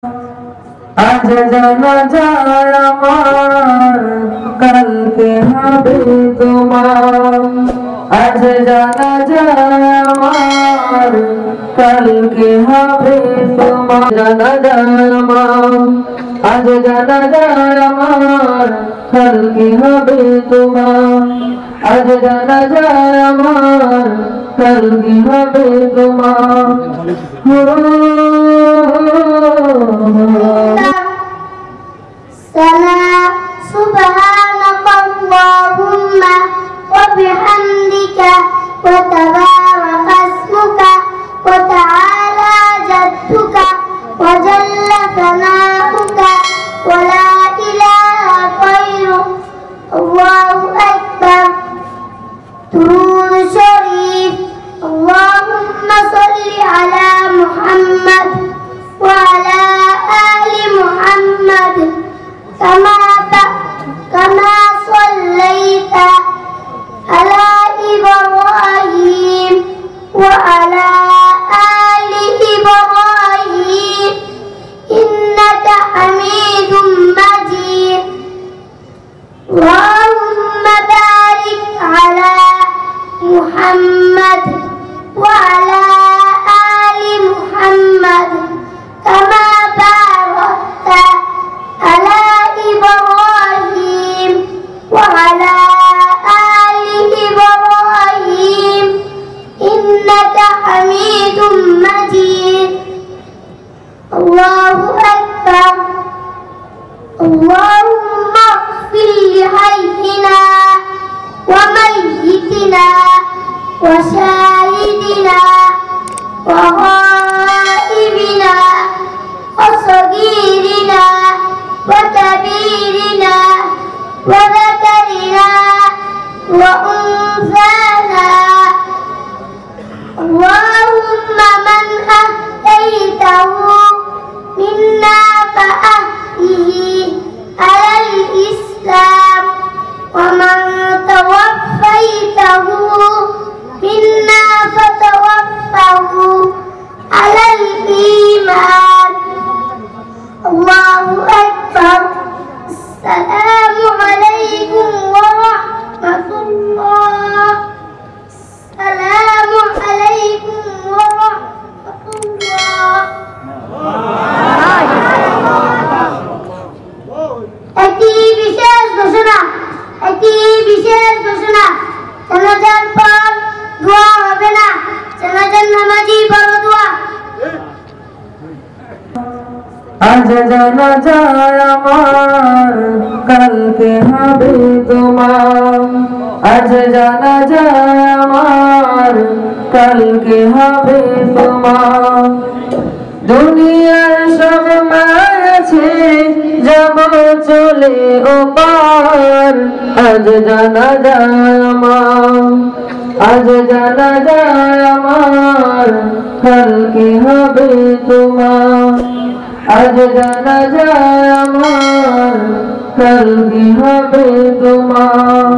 আজ জানাজা আমার কালকে হবে তোমার। আজ জানাজা আমার কালকে হবে তোমার। জানাজা আমার আজ জানাজা আমার কালকে হবে তোমার। আজ জানাজা আমার কালকে হবে তোমার। سبحانك اللهم وبحمدك وتبارك اسمك وتعالى جدك وجل ثناؤك ولا إله غيرك الله أكبر. درود شريف. اللهم صل على محمد وعلى آل محمد كما صليت على إبراهيم وعلى آل إبراهيم إنك حميد مجيد. اللهم بارك على محمد وعلى آل محمد كما باركت على إبراهيم وعلى آل إبراهيم إنك حميد مجيد. الله أكبر. اللهم اغفر لحينا وميتنا وشاهدنا وغائبنا وصغيرنا وكبيرنا وذكرنا وأنثانا. اللهم من أحييته منا فأحيه على الإسلام ومن توفيته منا فتوفه على الإيمان. الله أكبر. السلام عليكم ورحمة الله. السلام عليكم ورحمة الله. একটি বিশেষ ঘোষণা জানাজার পর দোয়া হবে না। জানাজার নামাজি বড় দোয়া। আজ জানাজা আমার কালকে হবে তোমার। আজ জানাজা আমার কালকে হবে তোমার। দুনিয়ার সব মাঝে যাব চলে ওপার। আজ জানাজা আমার আজ জানাজা আমার কালকে হবে তোমার। আজ জানাজা আমার কালকে হবে তোমার।